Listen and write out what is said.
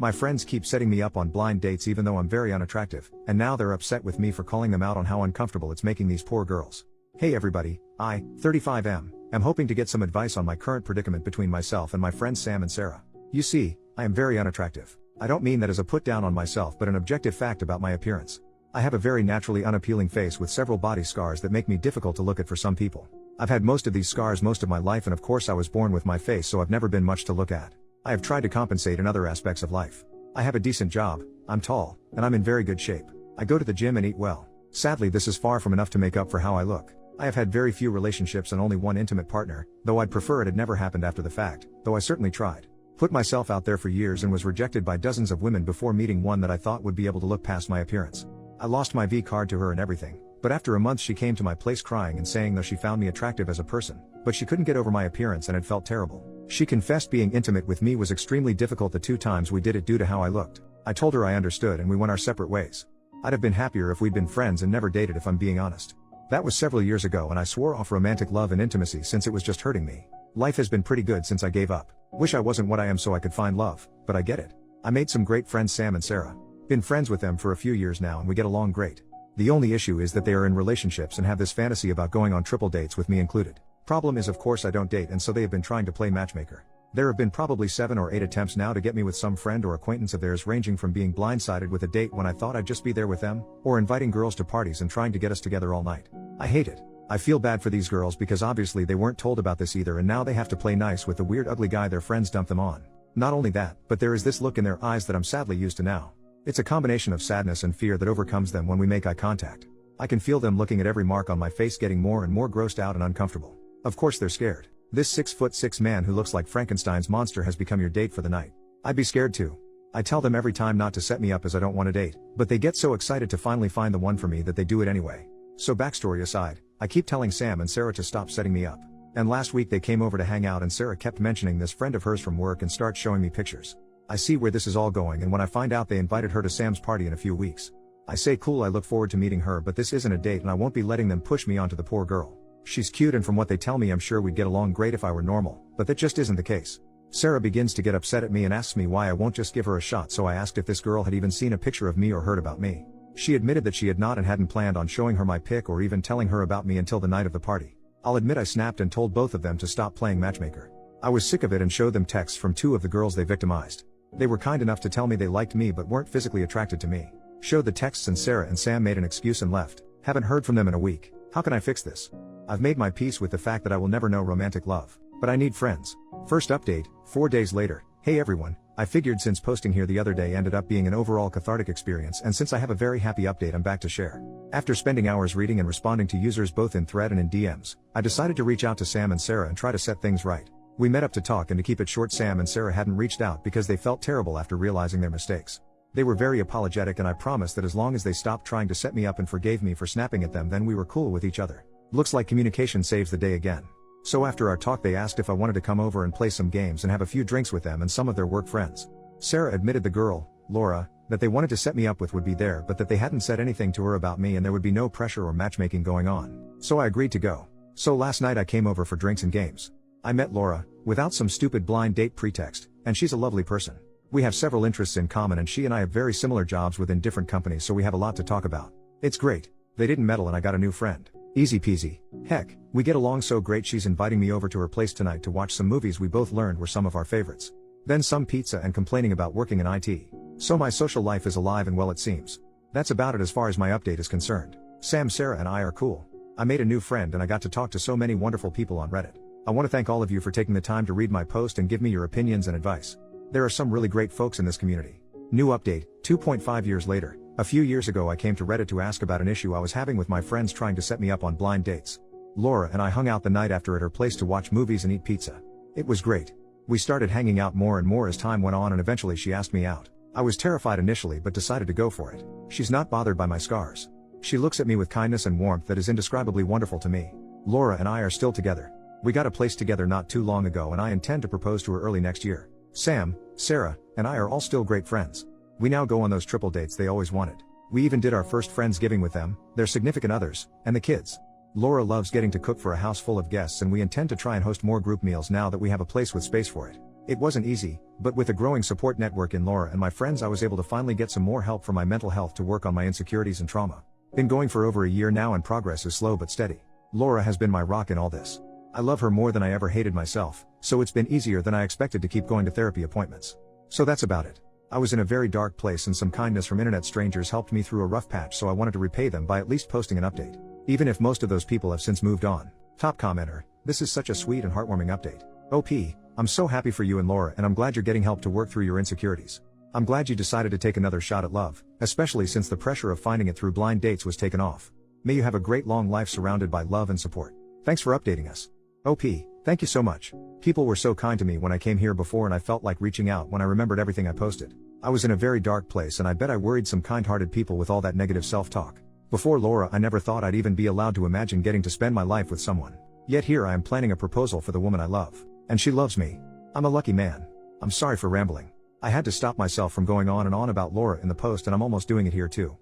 My friends keep setting me up on blind dates even though I'm very unattractive, and now they're upset with me for calling them out on how uncomfortable it's making these poor girls. Hey everybody, I, 35M, am hoping to get some advice on my current predicament between myself and my friends Sam and Sarah. You see, I am very unattractive. I don't mean that as a put down on myself but an objective fact about my appearance. I have a very naturally unappealing face with several body scars that make me difficult to look at for some people. I've had most of these scars most of my life, and of course I was born with my face, so I've never been much to look at. I have tried to compensate in other aspects of life. I have a decent job, I'm tall, and I'm in very good shape. I go to the gym and eat well. Sadly, this is far from enough to make up for how I look. I have had very few relationships and only one intimate partner, though I'd prefer it had never happened after the fact, though I certainly tried. Put myself out there for years and was rejected by dozens of women before meeting one that I thought would be able to look past my appearance. I lost my V card to her and everything, but after a month she came to my place crying and saying though she found me attractive as a person, but she couldn't get over my appearance and it felt terrible. She confessed being intimate with me was extremely difficult the 2 times we did it due to how I looked. I told her I understood and we went our separate ways. I'd have been happier if we'd been friends and never dated if I'm being honest. That was several years ago and I swore off romantic love and intimacy since it was just hurting me. Life has been pretty good since I gave up. Wish I wasn't what I am so I could find love, but I get it. I made some great friends Sam and Sarah. Been friends with them for a few years now and we get along great. The only issue is that they are in relationships and have this fantasy about going on triple dates with me included. Problem is of course I don't date and so they have been trying to play matchmaker. There have been probably 7 or 8 attempts now to get me with some friend or acquaintance of theirs, ranging from being blindsided with a date when I thought I'd just be there with them, or inviting girls to parties and trying to get us together all night. I hate it. I feel bad for these girls because obviously they weren't told about this either and now they have to play nice with the weird ugly guy their friends dumped them on. Not only that, but there is this look in their eyes that I'm sadly used to now. It's a combination of sadness and fear that overcomes them when we make eye contact. I can feel them looking at every mark on my face getting more and more grossed out and uncomfortable. Of course they're scared. This 6'6" man who looks like Frankenstein's monster has become your date for the night. I'd be scared too. I tell them every time not to set me up as I don't want to date, but they get so excited to finally find the one for me that they do it anyway. So backstory aside, I keep telling Sam and Sarah to stop setting me up. And last week they came over to hang out and Sarah kept mentioning this friend of hers from work and starts showing me pictures. I see where this is all going and when I find out they invited her to Sam's party in a few weeks. I say cool, I look forward to meeting her, but this isn't a date and I won't be letting them push me onto the poor girl. She's cute and from what they tell me I'm sure we'd get along great if I were normal, but that just isn't the case. Sarah begins to get upset at me and asks me why I won't just give her a shot, so I asked if this girl had even seen a picture of me or heard about me. She admitted that she had not and hadn't planned on showing her my pic or even telling her about me until the night of the party. I'll admit I snapped and told both of them to stop playing matchmaker. I was sick of it and showed them texts from 2 of the girls they victimized. They were kind enough to tell me they liked me but weren't physically attracted to me. Showed the texts and Sarah and Sam made an excuse and left. Haven't heard from them in a week. How can I fix this? I've made my peace with the fact that I will never know romantic love, but I need friends. First update, 4 days later. Hey everyone, I figured since posting here the other day ended up being an overall cathartic experience, and since I have a very happy update I'm back to share. After spending hours reading and responding to users both in thread and in DMs, I decided to reach out to Sam and Sarah and try to set things right. We met up to talk, and to keep it short, Sam and Sarah hadn't reached out because they felt terrible after realizing their mistakes. They were very apologetic and I promised that as long as they stopped trying to set me up and forgave me for snapping at them, then we were cool with each other. Looks like communication saves the day again. So after our talk they asked if I wanted to come over and play some games and have a few drinks with them and some of their work friends. Sarah admitted the girl, Laura, that they wanted to set me up with would be there but that they hadn't said anything to her about me and there would be no pressure or matchmaking going on. So I agreed to go. So last night I came over for drinks and games. I met Laura, without some stupid blind date pretext, and she's a lovely person. We have several interests in common and she and I have very similar jobs within different companies, so we have a lot to talk about. It's great. They didn't meddle and I got a new friend. Easy peasy. Heck, we get along so great she's inviting me over to her place tonight to watch some movies we both learned were some of our favorites. Then some pizza and complaining about working in IT. So my social life is alive and well it seems. That's about it as far as my update is concerned. Sam, Sarah and I are cool. I made a new friend and I got to talk to so many wonderful people on Reddit. I want to thank all of you for taking the time to read my post and give me your opinions and advice. There are some really great folks in this community. New update, 2.5 years later. A few years ago I came to Reddit to ask about an issue I was having with my friends trying to set me up on blind dates. Laura and I hung out the night after at her place to watch movies and eat pizza. It was great. We started hanging out more and more as time went on and eventually she asked me out. I was terrified initially but decided to go for it. She's not bothered by my scars. She looks at me with kindness and warmth that is indescribably wonderful to me. Laura and I are still together. We got a place together not too long ago and I intend to propose to her early next year. Sam, Sarah, and I are all still great friends. We now go on those triple dates they always wanted. We even did our first Friendsgiving with them, their significant others, and the kids. Laura loves getting to cook for a house full of guests and we intend to try and host more group meals now that we have a place with space for it. It wasn't easy, but with a growing support network in Laura and my friends I was able to finally get some more help for my mental health to work on my insecurities and trauma. Been going for over a year now and progress is slow but steady. Laura has been my rock in all this. I love her more than I ever hated myself, so it's been easier than I expected to keep going to therapy appointments. So that's about it. I was in a very dark place and some kindness from internet strangers helped me through a rough patch, so I wanted to repay them by at least posting an update. Even if most of those people have since moved on. Top commenter, this is such a sweet and heartwarming update. OP, I'm so happy for you and Laura and I'm glad you're getting help to work through your insecurities. I'm glad you decided to take another shot at love, especially since the pressure of finding it through blind dates was taken off. May you have a great long life surrounded by love and support. Thanks for updating us. OP, thank you so much. People were so kind to me when I came here before and I felt like reaching out when I remembered everything I posted. I was in a very dark place and I bet I worried some kind-hearted people with all that negative self-talk. Before Laura I never thought I'd even be allowed to imagine getting to spend my life with someone. Yet here I am planning a proposal for the woman I love. And she loves me. I'm a lucky man. I'm sorry for rambling. I had to stop myself from going on and on about Laura in the post and I'm almost doing it here too.